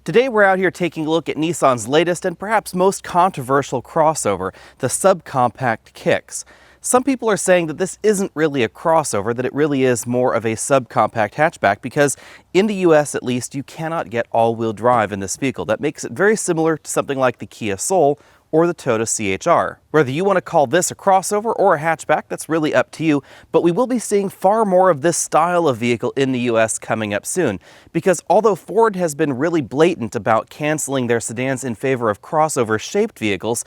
Today we're out here taking a look at Nissan's latest and perhaps most controversial crossover, the subcompact Kicks. Some people are saying that this isn't really a crossover, that it really is more of a subcompact hatchback because in the US at least you cannot get all-wheel drive in this vehicle. That makes it very similar to something like the Kia Soul or the Toyota CHR. Whether you want to call this a crossover or a hatchback, that's really up to you, but we will be seeing far more of this style of vehicle in the US coming up soon, because although Ford has been really blatant about canceling their sedans in favor of crossover-shaped vehicles,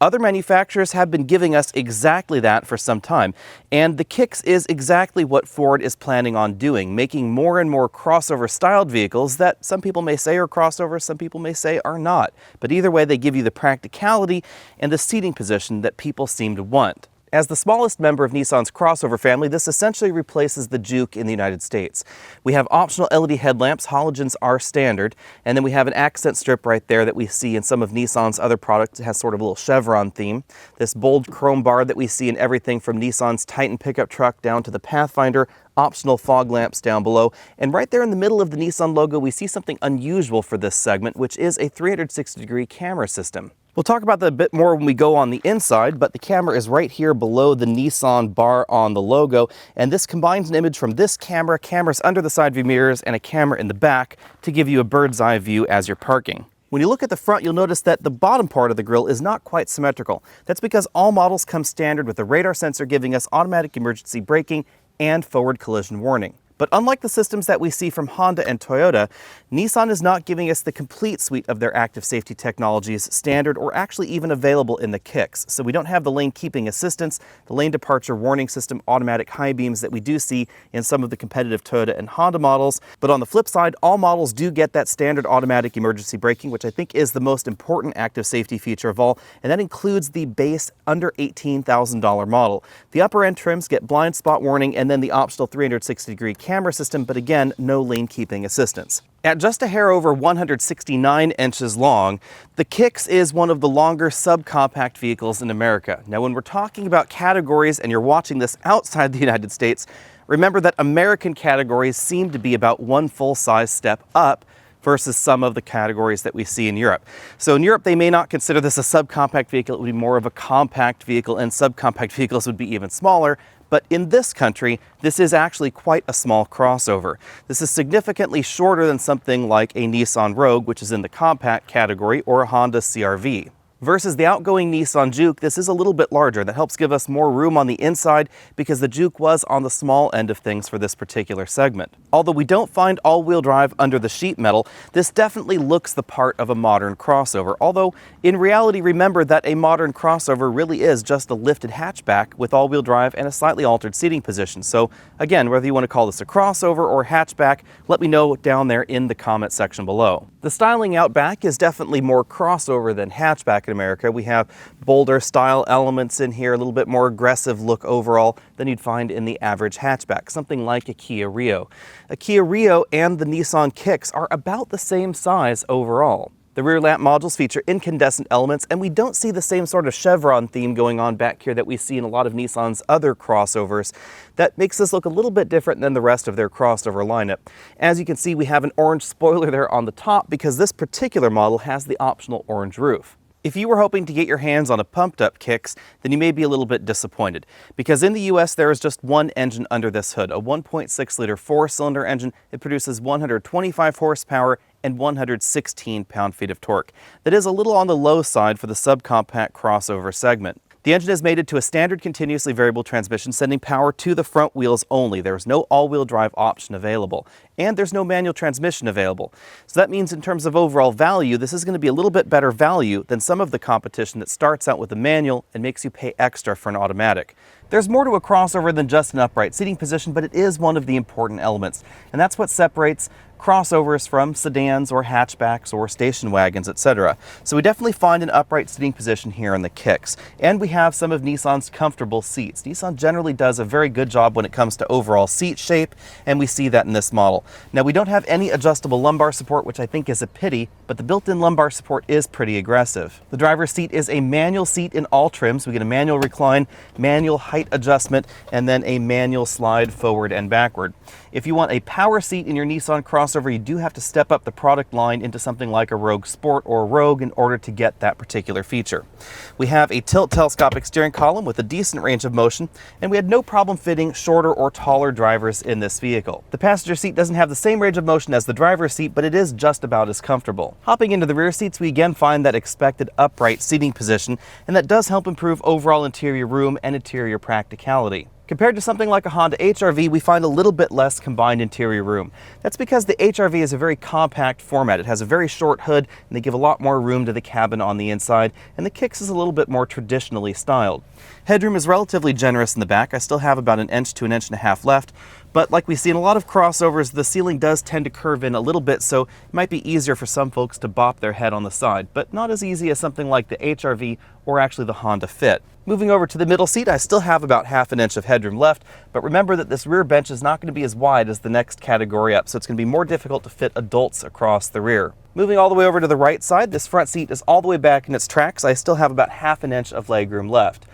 other manufacturers have been giving us exactly that for some time, and the Kicks is exactly what Ford is planning on doing, making more and more crossover-styled vehicles that some people may say are crossovers, some people may say are not. But either way, they give you the practicality and the seating position that people seem to want. As the smallest member of Nissan's crossover family, this essentially replaces the Juke in the United States. We have optional LED headlamps, halogens are standard, and then we have an accent strip right there that we see in some of Nissan's other products. It has sort of a little chevron theme. This bold chrome bar that we see in everything from Nissan's Titan pickup truck down to the Pathfinder, optional fog lamps down below, and right there in the middle of the Nissan logo we see something unusual for this segment, which is a 360-degree camera system. We'll talk about that a bit more when we go on the inside, but the camera is right here below the Nissan bar on the logo, and this combines an image from this camera, cameras under the side view mirrors, and a camera in the back to give you a bird's eye view as you're parking. When you look at the front, you'll notice that the bottom part of the grille is not quite symmetrical. That's because all models come standard with a radar sensor giving us automatic emergency braking and forward collision warning. But unlike the systems that we see from Honda and Toyota, Nissan is not giving us the complete suite of their active safety technologies standard or actually even available in the Kicks. So we don't have the lane keeping assistance, the lane departure warning system, automatic high beams that we do see in some of the competitive Toyota and Honda models. But on the flip side, all models do get that standard automatic emergency braking, which I think is the most important active safety feature of all, and that includes the base under $18,000 model. The upper end trims get blind spot warning and then the optional 360-degree camera system, but again, no lane keeping assistance. At just a hair over 169 inches long, the Kicks is one of the longer subcompact vehicles in America. Now, when we're talking about categories and you're watching this outside the United States, remember that American categories seem to be about one full-size step up versus some of the categories that we see in Europe. So in Europe, they may not consider this a subcompact vehicle, it would be more of a compact vehicle, and subcompact vehicles would be even smaller. But in this country, this is actually quite a small crossover. This is significantly shorter than something like a Nissan Rogue, which is in the compact category, or a Honda CR-V. Versus the outgoing Nissan Juke, this is a little bit larger. That helps give us more room on the inside because the Juke was on the small end of things for this particular segment. Although we don't find all-wheel drive under the sheet metal, this definitely looks the part of a modern crossover. Although, in reality, remember that a modern crossover really is just a lifted hatchback with all-wheel drive and a slightly altered seating position. So, again, whether you want to call this a crossover or hatchback, let me know down there in the comment section below. The styling out back is definitely more crossover than hatchback in America. We have bolder style elements in here, a little bit more aggressive look overall than you'd find in the average hatchback, something like a Kia Rio. A Kia Rio and the Nissan Kicks are about the same size overall. The rear lamp modules feature incandescent elements, and we don't see the same sort of chevron theme going on back here that we see in a lot of Nissan's other crossovers. That makes this look a little bit different than the rest of their crossover lineup. As you can see, we have an orange spoiler there on the top because this particular model has the optional orange roof. If you were hoping to get your hands on a pumped-up Kicks, then you may be a little bit disappointed, because in the US there is just one engine under this hood, a 1.6-liter four-cylinder engine. It produces 125 horsepower and 116 pound-feet of torque. That is a little on the low side for the subcompact crossover segment. The engine is mated to a standard continuously variable transmission, sending power to the front wheels only. There is no all-wheel drive option available, and there's no manual transmission available. So that means in terms of overall value, this is going to be a little bit better value than some of the competition that starts out with a manual and makes you pay extra for an automatic. There's more to a crossover than just an upright seating position, but it is one of the important elements, and that's what separates crossovers from sedans or hatchbacks or station wagons, etc. So we definitely find an upright sitting position here in the Kicks. And we have some of Nissan's comfortable seats. Nissan generally does a very good job when it comes to overall seat shape, and we see that in this model. comfortable. Now, we don't have any adjustable lumbar support, which I think is a pity, but the built-in lumbar support is pretty aggressive. The driver's seat is a manual seat in all trims. We get a manual recline, manual height adjustment, and then a manual slide forward and backward. If you want a power seat in your Nissan crossover, you do have to step up the product line into something like a Rogue Sport or Rogue in order to get that particular feature. We have a tilt telescopic steering column with a decent range of motion, and we had no problem fitting shorter or taller drivers in this vehicle. The passenger seat doesn't have the same range of motion as the driver's seat, but it is just about as comfortable. Hopping into the rear seats, we again find that expected upright seating position, and that does help improve overall interior room and interior practicality. Compared to something like a Honda HR-V, we find a little bit less combined interior room. That's because the HR-V is a very compact format. It has a very short hood, and they give a lot more room to the cabin on the inside, and the Kicks is a little bit more traditionally styled. Headroom is relatively generous in the back. I still have about 1 inch to 1.5 inches left, but like we see in a lot of crossovers, the ceiling does tend to curve in a little bit, so it might be easier for some folks to bop their head on the side, but not as easy as something like the HR-V or actually the Honda Fit. Moving over to the middle seat, I still have about 1/2 inch of headroom left, but remember that this rear bench is not going to be as wide as the next category up, so it's going to be more difficult to fit adults across the rear. Moving all the way over to the right side, this front seat is all the way back in its tracks. I still have about 1/2 inch of legroom left.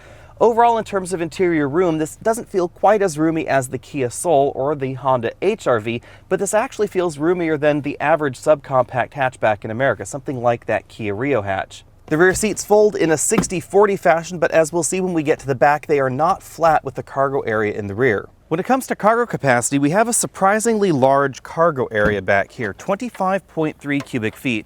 Overall, in terms of interior room, this doesn't feel quite as roomy as the Kia Soul or the Honda HR-V, but this actually feels roomier than the average subcompact hatchback in America, something like that Kia Rio hatch. The rear seats fold in a 60-40 fashion, but as we'll see when we get to the back, they are not flat with the cargo area in the rear. When it comes to cargo capacity, we have a surprisingly large cargo area back here, 25.3 cubic feet.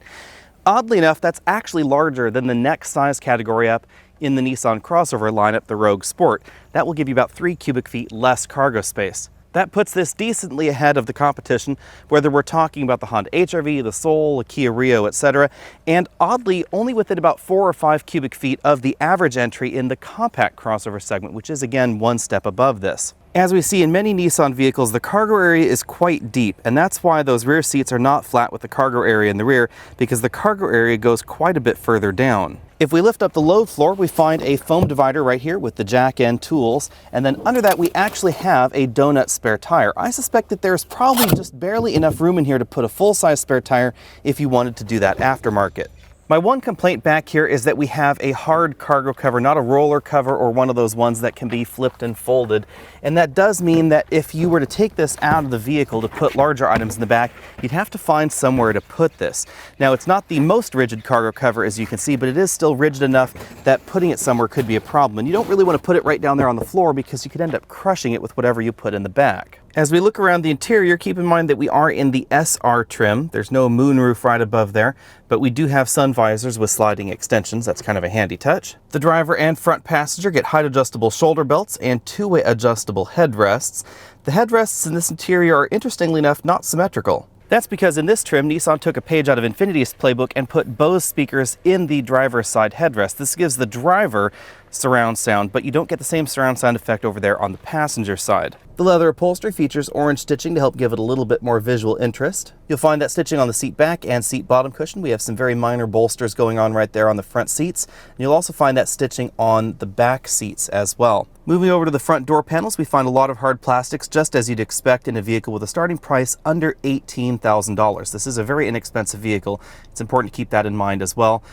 Oddly enough, that's actually larger than the next size category up in the Nissan crossover lineup, the Rogue Sport. That will give you about 3 cubic feet less cargo space. That puts this decently ahead of the competition, whether we're talking about the Honda HR-V, the Soul, the Kia Rio, etc., and oddly only within about 4 or 5 cubic feet of the average entry in the compact crossover segment, which is again 1 step above this. As we see in many Nissan vehicles, the cargo area is quite deep, and that's why those rear seats are not flat with the cargo area in the rear, because the cargo area goes quite a bit further down. If we lift up the load floor, we find a foam divider right here with the jack and tools, and then under that we actually have a donut spare tire. I suspect that there's probably just barely enough room in here to put a full-size spare tire if you wanted to do that aftermarket. My one complaint back here is that we have a hard cargo cover, not a roller cover or one of those ones that can be flipped and folded. And that does mean that if you were to take this out of the vehicle to put larger items in the back, you'd have to find somewhere to put this. Now, it's not the most rigid cargo cover, as you can see, but it is still rigid enough that putting it somewhere could be a problem. And you don't really want to put it right down there on the floor because you could end up crushing it with whatever you put in the back. As we look around the interior, keep in mind that we are in the SR trim. There's no moonroof right above there, but we do have sun visors with sliding extensions. That's kind of a handy touch. The driver and front passenger get height adjustable shoulder belts and two-way adjustable headrests. The headrests in this interior are, interestingly enough, not symmetrical. That's because in this trim, Nissan took a page out of Infinity's playbook and put Bose speakers in the driver's side headrest. This gives the driver surround sound, but you don't get the same surround sound effect over there on the passenger side. The leather upholstery features orange stitching to help give it a little bit more visual interest. You'll find that stitching on the seat back and seat bottom cushion. We have some very minor bolsters going on right there on the front seats. And you'll also find that stitching on the back seats as well. Moving over to the front door panels, we find a lot of hard plastics, just as you'd expect in a vehicle with a starting price under $18,000. This is a very inexpensive vehicle. It's important to keep that in mind as well.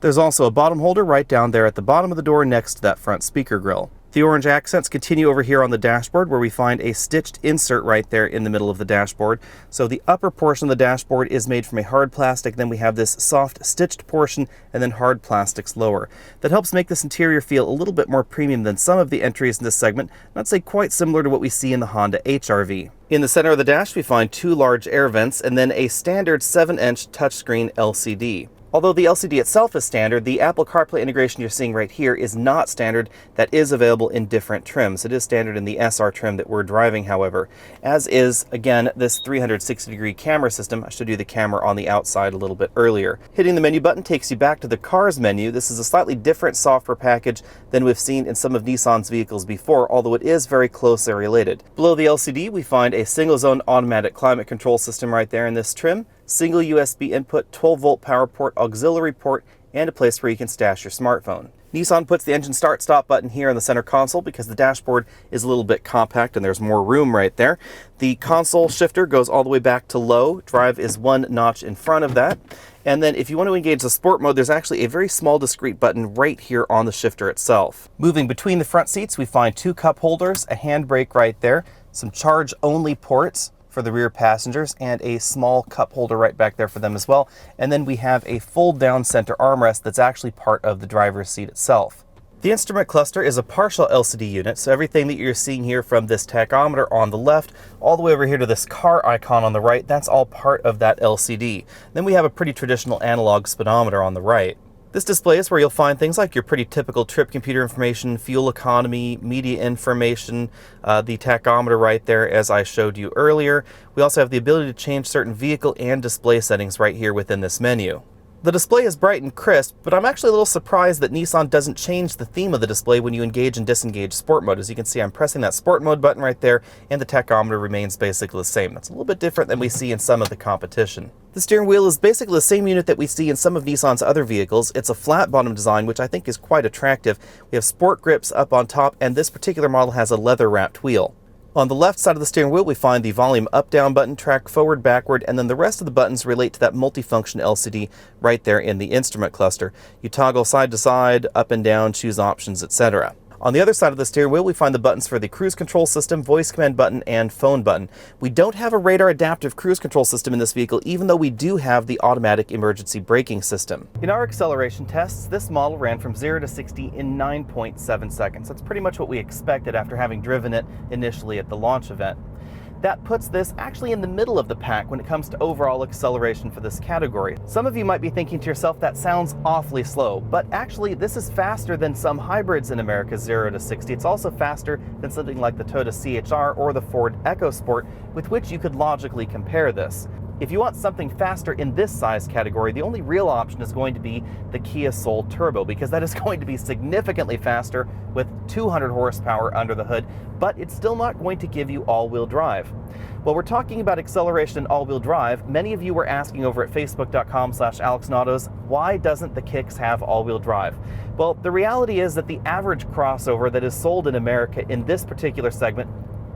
There's also a bottom holder right down there at the bottom of the door next to that front speaker grille. The orange accents continue over here on the dashboard, where we find a stitched insert right there in the middle of the dashboard. So the upper portion of the dashboard is made from a hard plastic, then we have this soft stitched portion and then hard plastics lower. That helps make this interior feel a little bit more premium than some of the entries in this segment, and I'd say quite similar to what we see in the Honda HR-V. In the center of the dash we find 2 large air vents and then a standard 7-inch touchscreen LCD. Although the LCD itself is standard, the Apple CarPlay integration you're seeing right here is not standard. That is available in different trims. It is standard in the SR trim that we're driving, however, as is, again, this 360-degree camera system. I showed you the camera on the outside a little bit earlier. Hitting the menu button takes you back to the Cars menu. This is a slightly different software package than we've seen in some of Nissan's vehicles before, although it is very closely related. Below the LCD, we find a single-zone automatic climate control system right there in this trim. Single USB input, 12-volt power port, auxiliary port, and a place where you can stash your smartphone. Nissan puts the engine start-stop button here on the center console because the dashboard is a little bit compact and there's more room right there. The console shifter goes all the way back to low. Drive is one notch in front of that. And then if you want to engage the sport mode, there's actually a very small discrete button right here on the shifter itself. Moving between the front seats, we find two cup holders, a handbrake right there, some charge-only ports for the rear passengers, and a small cup holder right back there for them as well. And then we have a fold-down center armrest that's actually part of the driver's seat itself. The instrument cluster is a partial LCD unit, so everything that you're seeing here from this tachometer on the left all the way over here to this car icon on the right, that's all part of that LCD. Then we have a pretty traditional analog speedometer on the right. This display is where you'll find things like your pretty typical trip computer information, fuel economy, media information, the tachometer right there as I showed you earlier. We also have the ability to change certain vehicle and display settings right here within this menu. The display is bright and crisp, but I'm actually a little surprised that Nissan doesn't change the theme of the display when you engage and disengage sport mode. As you can see, I'm pressing that sport mode button right there, and the tachometer remains basically the same. That's a little bit different than we see in some of the competition. The steering wheel is basically the same unit that we see in some of Nissan's other vehicles. It's a flat bottom design, which I think is quite attractive. We have sport grips up on top, and this particular model has a leather wrapped wheel. On the left side of the steering wheel, we find the volume up-down button, track forward, backward, and then the rest of the buttons relate to that multifunction LCD right there in the instrument cluster. You toggle side to side, up and down, choose options, etc. On the other side of the steering wheel, we find the buttons for the cruise control system, voice command button, and phone button. We don't have a radar adaptive cruise control system in this vehicle, even though we do have the automatic emergency braking system. In our acceleration tests, this model ran from 0 to 60 in 9.7 seconds. That's pretty much what we expected after having driven it initially at the launch event. That puts this actually in the middle of the pack when it comes to overall acceleration for this category. Some of you might be thinking to yourself, that sounds awfully slow, but actually this is faster than some hybrids in America's 0 to 60. It's also faster than something like the Toyota CHR or the Ford EcoSport, with which you could logically compare this. If you want something faster in this size category, the only real option is going to be the Kia Soul Turbo, because that is going to be significantly faster with 200 horsepower under the hood, but it's still not going to give you all-wheel drive. While we're talking about acceleration and all-wheel drive, many of you were asking over at facebook.com/AlexNautos, why doesn't the Kicks have all-wheel drive? Well, the reality is that the average crossover that is sold in America in this particular segment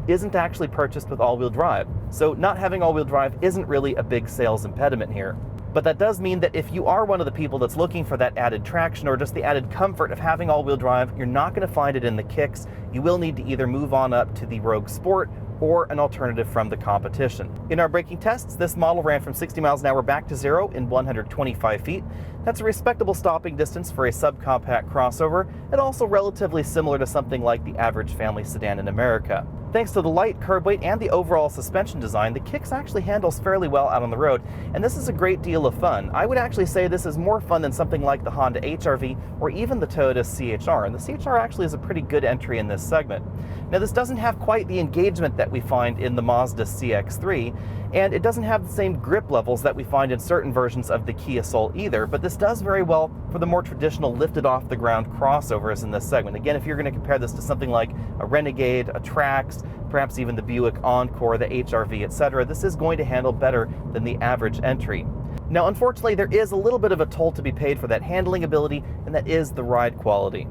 isn't actually purchased with all-wheel drive. So not having all-wheel drive isn't really a big sales impediment here. But that does mean that if you are one of the people that's looking for that added traction or just the added comfort of having all-wheel drive, you're not going to find it in the Kicks. You will need to either move on up to the Rogue Sport or an alternative from the competition. In our braking tests, this model ran from 60 miles an hour back to 0 in 125 feet. That's a respectable stopping distance for a subcompact crossover, and also relatively similar to something like the average family sedan in America. Thanks to the light curb weight and the overall suspension design, the Kicks actually handles fairly well out on the road, and this is a great deal of fun. I would actually say this is more fun than something like the Honda HR-V or even the Toyota CHR, and the CHR actually is a pretty good entry in this segment. Now, this doesn't have quite the engagement that we find in the Mazda CX-3, and it doesn't have the same grip levels that we find in certain versions of the Kia Soul either, but this does very well for the more traditional lifted off the ground crossovers in this segment. Again, if you're going to compare this to something like a Renegade, a Trax, perhaps even the Buick Encore, the HR-V, etc., this is going to handle better than the average entry. Now, unfortunately, there is a little bit of a toll to be paid for that handling ability, and that is the ride quality.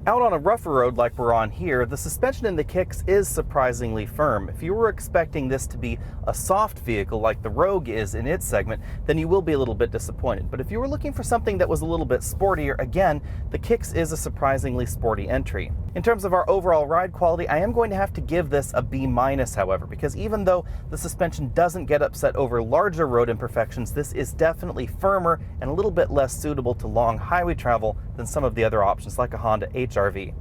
Out on a rougher road like we're on here, the suspension in the Kicks is surprisingly firm. If you were expecting this to be a soft vehicle like the Rogue is in its segment, then you will be a little bit disappointed. But if you were looking for something that was a little bit sportier, again, the Kicks is a surprisingly sporty entry. In terms of our overall ride quality, I am going to have to give this a B-, however, because even though the suspension doesn't get upset over larger road imperfections, this is definitely firmer and a little bit less suitable to long highway travel than some of the other options like a Honda HR-V.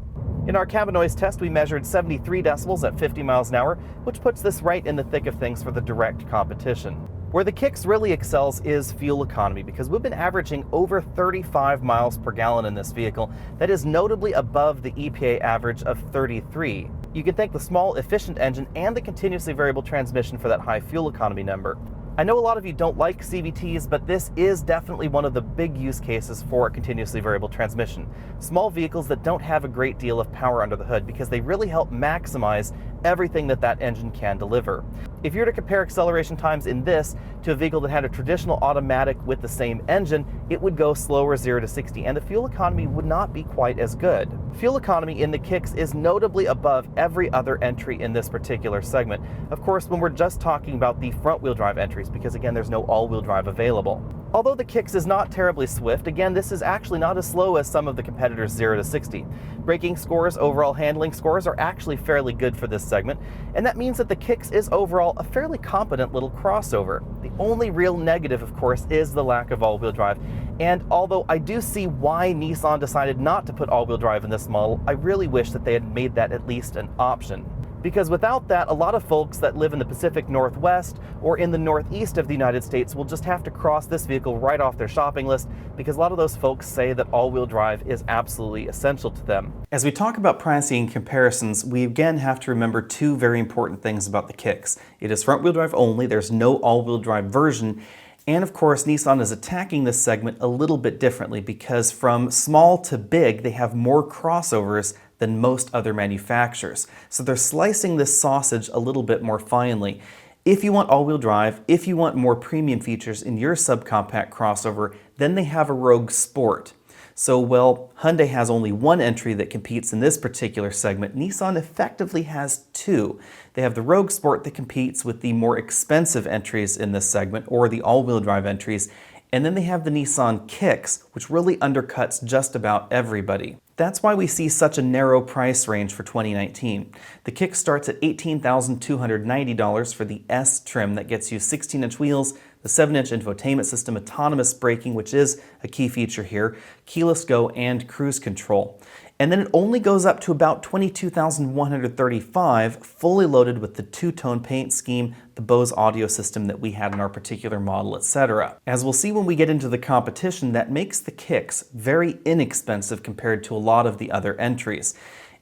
In our cabin noise test, we measured 73 decibels at 50 miles an hour, which puts this right in the thick of things for the direct competition. Where the Kicks really excels is fuel economy, because we've been averaging over 35 miles per gallon in this vehicle. That is notably above the EPA average of 33. You can thank the small, efficient engine and the continuously variable transmission for that high fuel economy number. I know a lot of you don't like CVTs, but this is definitely one of the big use cases for a continuously variable transmission. Small vehicles that don't have a great deal of power under the hood, because they really help maximize everything that engine can deliver. If you were to compare acceleration times in this to a vehicle that had a traditional automatic with the same engine, it would go slower 0 to 60, and the fuel economy would not be quite as good. Fuel economy in the Kicks is notably above every other entry in this particular segment. Of course, when we're just talking about the front-wheel drive entries, because again, there's no all-wheel drive available. Although the Kicks is not terribly swift, again, this is actually not as slow as some of the competitors' 0 to 60. Braking scores, overall handling scores are actually fairly good for this segment, and that means that the Kicks is overall a fairly competent little crossover. The only real negative, of course, is the lack of all-wheel drive, and although I do see why Nissan decided not to put all-wheel drive in this model, I really wish that they had made that at least an option. Because without that, a lot of folks that live in the Pacific Northwest or in the Northeast of the United States will just have to cross this vehicle right off their shopping list, because a lot of those folks say that all-wheel drive is absolutely essential to them. As we talk about pricing comparisons, we again have to remember two very important things about the Kicks. It is front-wheel drive only, there's no all-wheel drive version, and of course Nissan is attacking this segment a little bit differently, because from small to big, they have more crossovers than most other manufacturers. So they're slicing this sausage a little bit more finely. If you want all-wheel drive, if you want more premium features in your subcompact crossover, then they have a Rogue Sport. So while Hyundai has only one entry that competes in this particular segment, Nissan effectively has two. They have the Rogue Sport that competes with the more expensive entries in this segment, or the all-wheel drive entries, and then they have the Nissan Kicks, which really undercuts just about everybody. That's why we see such a narrow price range for 2019. The Kicks starts at $18,290 for the S trim that gets you 16-inch wheels, the 7-inch infotainment system, autonomous braking, which is a key feature here, keyless go, and cruise control. And then it only goes up to about $22,135, fully loaded with the two-tone paint scheme, the Bose audio system that we had in our particular model, etc. As we'll see when we get into the competition, that makes the Kicks very inexpensive compared to a lot of the other entries.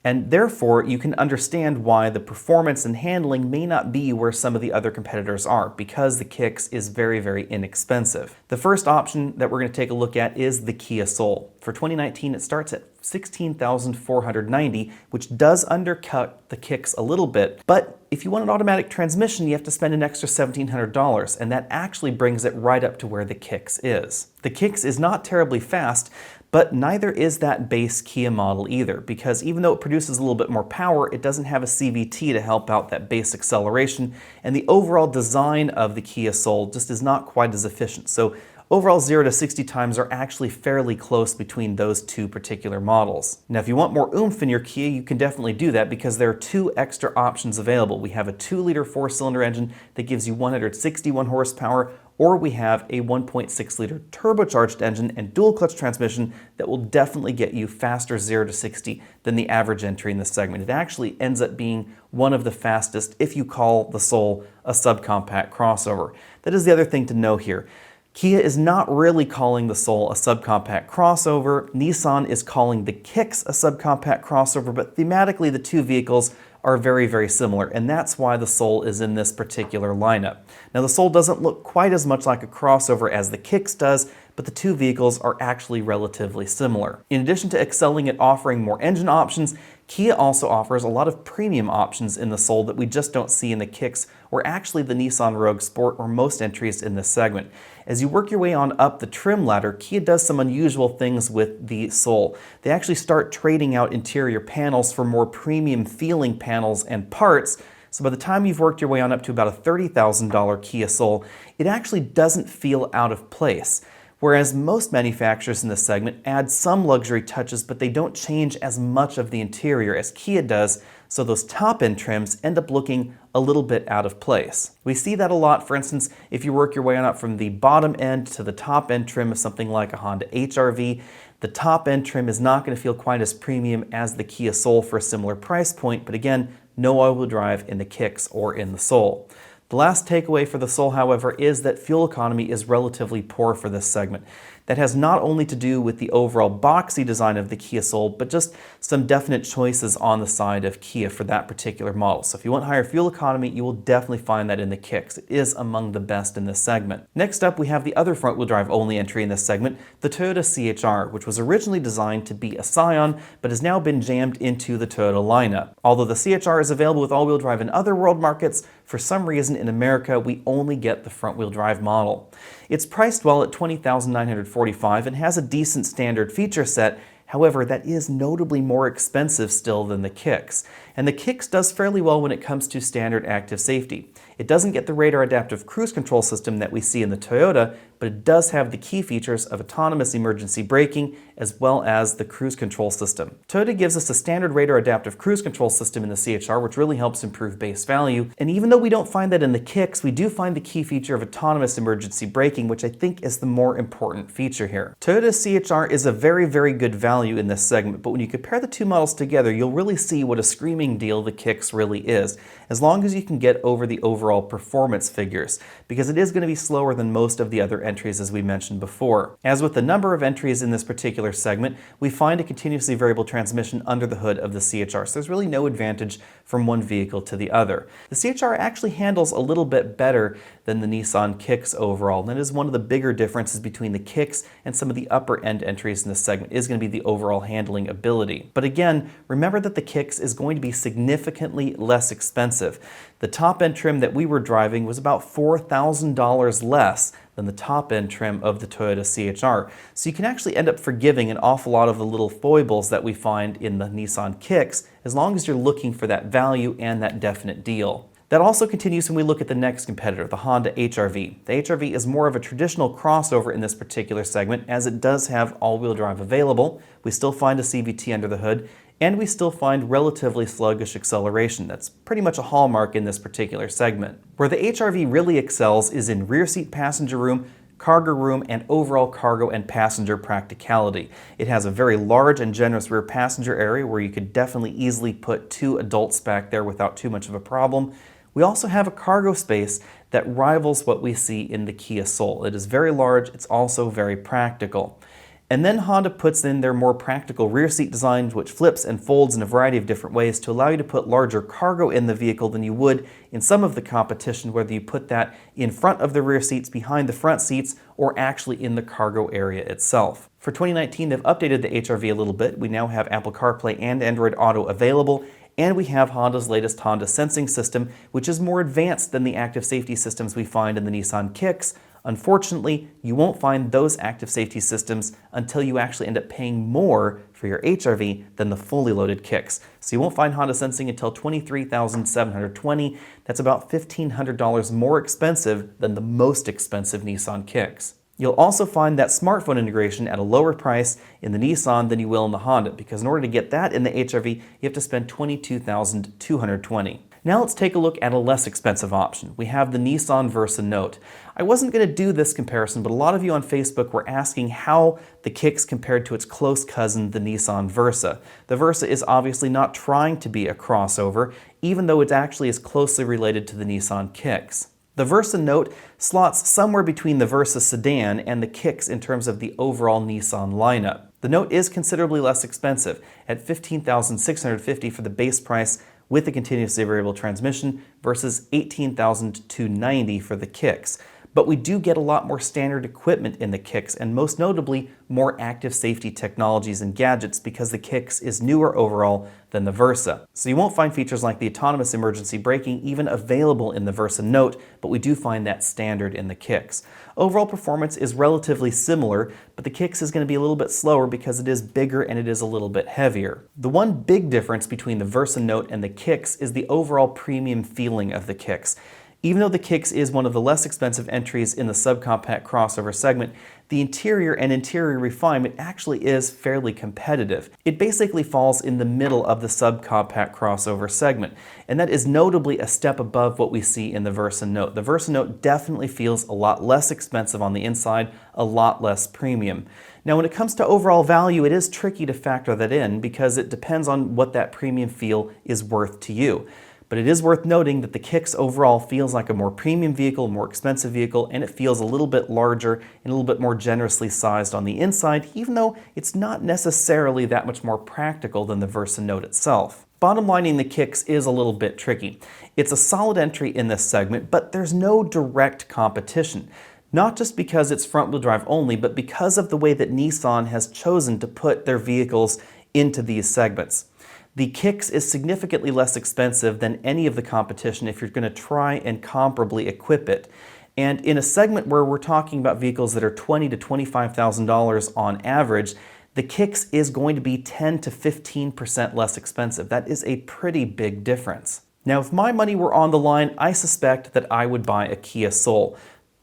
And therefore, you can understand why the performance and handling may not be where some of the other competitors are, because the Kicks is very, very inexpensive. The first option that we're going to take a look at is the Kia Soul. For 2019, it starts at $16,490, which does undercut the Kicks a little bit, but if you want an automatic transmission, you have to spend an extra $1,700, and that actually brings it right up to where the Kicks is. The Kicks is not terribly fast, but neither is that base Kia model either, because even though it produces a little bit more power, it doesn't have a CVT to help out that base acceleration, and the overall design of the Kia Soul just is not quite as efficient. So overall 0 to 60 times are actually fairly close between those two particular models. Now if you want more oomph in your Kia, you can definitely do that, because there are two extra options available. We have a 2-liter 4-cylinder engine that gives you 161 horsepower, or we have a 1.6-liter turbocharged engine and dual clutch transmission that will definitely get you faster 0 to 60 than the average entry in this segment. It actually ends up being one of the fastest if you call the Soul a subcompact crossover. That is the other thing to know here. Kia is not really calling the Soul a subcompact crossover. Nissan is calling the Kicks a subcompact crossover, but thematically the two vehicles are very, very similar, and that's why the Soul is in this particular lineup. Now the Soul doesn't look quite as much like a crossover as the Kicks does, but the two vehicles are actually relatively similar. In addition to excelling at offering more engine options, Kia also offers a lot of premium options in the Soul that we just don't see in the Kicks, or actually the Nissan Rogue Sport, or most entries in this segment. As you work your way on up the trim ladder, Kia does some unusual things with the Soul. They actually start trading out interior panels for more premium feeling panels and parts. So by the time you've worked your way on up to about a $30,000 Kia Soul, it actually doesn't feel out of place. Whereas most manufacturers in this segment add some luxury touches, but they don't change as much of the interior as Kia does, so those top-end trims end up looking a little bit out of place. We see that a lot, for instance, if you work your way on up from the bottom end to the top-end trim of something like a Honda HR-V, the top-end trim is not going to feel quite as premium as the Kia Soul for a similar price point, but again, no all-wheel drive in the Kicks or in the Soul. The last takeaway for the Soul, however, is that fuel economy is relatively poor for this segment. That has not only to do with the overall boxy design of the Kia Soul, but just some definite choices on the side of Kia for that particular model. So if you want higher fuel economy, you will definitely find that in the Kicks. It is among the best in this segment. Next up, we have the other front-wheel drive only entry in this segment, the Toyota CHR, which was originally designed to be a Scion, but has now been jammed into the Toyota lineup. Although the CHR is available with all-wheel drive in other world markets, for some reason in America, we only get the front-wheel drive model. It's priced well at $20,945 and has a decent standard feature set. However, that is notably more expensive still than the Kicks. And the Kicks does fairly well when it comes to standard active safety. It doesn't get the radar adaptive cruise control system that we see in the Toyota, but it does have the key features of autonomous emergency braking as well as the cruise control system. Toyota gives us a standard radar adaptive cruise control system in the CHR, which really helps improve base value. And even though we don't find that in the Kicks, we do find the key feature of autonomous emergency braking, which I think is the more important feature here. Toyota's CHR is a very, very good value in this segment, but when you compare the two models together, you'll really see what a screaming deal the Kicks really is, as long as you can get over the overall performance figures, because it is going to be slower than most of the other entries as we mentioned before. As with the number of entries in this particular segment, we find a continuously variable transmission under the hood of the CHR, so there's really no advantage from one vehicle to the other. The CHR actually handles a little bit better than the Nissan Kicks overall, and that is one of the bigger differences between the Kicks and some of the upper end entries in this segment is going to be the overall handling ability. But again, remember that the Kicks is going to be significantly less expensive. The top end trim that we were driving was about $4,000 less than the top end trim of the Toyota CHR. So you can actually end up forgiving an awful lot of the little foibles that we find in the Nissan Kicks, as long as you're looking for that value and that definite deal. That also continues when we look at the next competitor, the Honda HR-V. The HR-V is more of a traditional crossover in this particular segment, as it does have all-wheel drive available. We still find a CVT under the hood, and we still find relatively sluggish acceleration. That's pretty much a hallmark in this particular segment. Where the HR-V really excels is in rear seat passenger room, cargo room, and overall cargo and passenger practicality. It has a very large and generous rear passenger area where you could definitely easily put 2 adults back there without too much of a problem. We also have a cargo space that rivals what we see in the Kia Soul. It is very large, it's also very practical. And then Honda puts in their more practical rear seat design, which flips and folds in a variety of different ways to allow you to put larger cargo in the vehicle than you would in some of the competition, whether you put that in front of the rear seats, behind the front seats, or actually in the cargo area itself. For 2019, they've updated the HR-V a little bit. We now have Apple CarPlay and Android Auto available, and we have Honda's latest Honda Sensing system, which is more advanced than the active safety systems we find in the Nissan Kicks. Unfortunately, you won't find those active safety systems until you actually end up paying more for your HR-V than the fully loaded Kicks. So you won't find Honda Sensing until $23,720. That's about $1,500 more expensive than the most expensive Nissan Kicks. You'll also find that smartphone integration at a lower price in the Nissan than you will in the Honda, because in order to get that in the HR-V, you have to spend $22,220. Now let's take a look at a less expensive option. We have the Nissan Versa Note. I wasn't going to do this comparison, but a lot of you on Facebook were asking how the Kicks compared to its close cousin, the Nissan Versa. The Versa is obviously not trying to be a crossover, even though it actually is closely related to the Nissan Kicks. The Versa Note slots somewhere between the Versa Sedan and the Kicks in terms of the overall Nissan lineup. The Note is considerably less expensive, at $15,650 for the base price with the continuously variable transmission versus $18,290 for the Kicks. But we do get a lot more standard equipment in the Kicks, and most notably, more active safety technologies and gadgets, because the Kicks is newer overall than the Versa. So you won't find features like the autonomous emergency braking even available in the Versa Note, but we do find that standard in the Kicks. Overall performance is relatively similar, but the Kicks is going to be a little bit slower because it is bigger and it is a little bit heavier. The one big difference between the Versa Note and the Kicks is the overall premium feeling of the Kicks. Even though the Kicks is one of the less expensive entries in the subcompact crossover segment, the interior and interior refinement actually is fairly competitive. It basically falls in the middle of the subcompact crossover segment, and that is notably a step above what we see in the Versa Note. The Versa Note definitely feels a lot less expensive on the inside, a lot less premium. Now, when it comes to overall value, it is tricky to factor that in because it depends on what that premium feel is worth to you. But it is worth noting that the Kicks overall feels like a more premium vehicle, more expensive vehicle, and it feels a little bit larger and a little bit more generously sized on the inside, even though it's not necessarily that much more practical than the Versa Note itself. Bottom lining the Kicks is a little bit tricky. It's a solid entry in this segment, but there's no direct competition. Not just because it's front-wheel drive only, but because of the way that Nissan has chosen to put their vehicles into these segments. The Kicks is significantly less expensive than any of the competition if you're going to try and comparably equip it. And in a segment where we're talking about vehicles that are $20,000 to $25,000 on average, the Kicks is going to be 10 to 15% less expensive. That is a pretty big difference. Now, if my money were on the line, I suspect that I would buy a Kia Soul.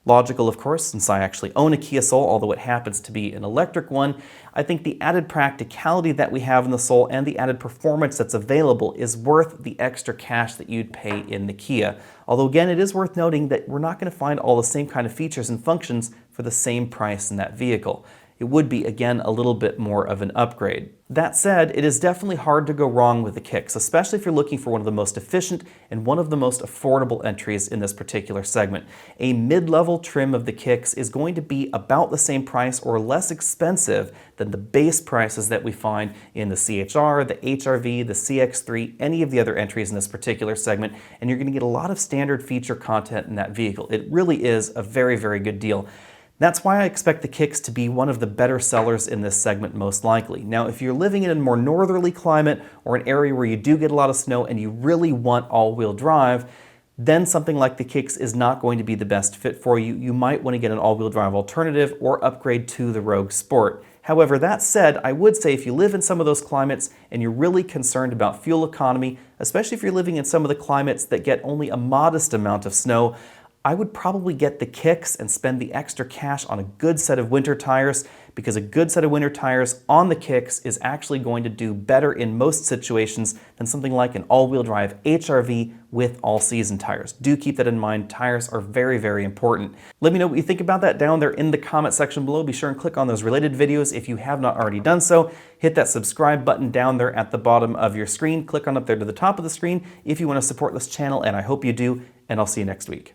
Logical, of course, since I actually own a Kia Soul, although it happens to be an electric one. I think the added practicality that we have in the Soul and the added performance that's available is worth the extra cash that you'd pay in the Kia. Although again, it is worth noting that we're not going to find all the same kind of features and functions for the same price in that vehicle. It would be, again, a little bit more of an upgrade. That said, it is definitely hard to go wrong with the Kicks, especially if you're looking for one of the most efficient and one of the most affordable entries in this particular segment. A mid-level trim of the Kicks is going to be about the same price or less expensive than the base prices that we find in the CHR, the HRV, the CX-3, any of the other entries in this particular segment, and you're going to get a lot of standard feature content in that vehicle. It really is a very, very good deal. That's why I expect the Kicks to be one of the better sellers in this segment most likely. Now, if you're living in a more northerly climate or an area where you do get a lot of snow and you really want all-wheel drive, then something like the Kicks is not going to be the best fit for you. You might want to get an all-wheel drive alternative or upgrade to the Rogue Sport. However, that said, I would say if you live in some of those climates and you're really concerned about fuel economy, especially if you're living in some of the climates that get only a modest amount of snow, I would probably get the Kicks and spend the extra cash on a good set of winter tires, because a good set of winter tires on the Kicks is actually going to do better in most situations than something like an all-wheel drive HRV with all-season tires. Do keep that in mind. Tires are very, very important. Let me know what you think about that down there in the comment section below. Be sure and click on those related videos if you have not already done so. Hit that subscribe button down there at the bottom of your screen. Click on up there to the top of the screen if you want to support this channel, and I hope you do, and I'll see you next week.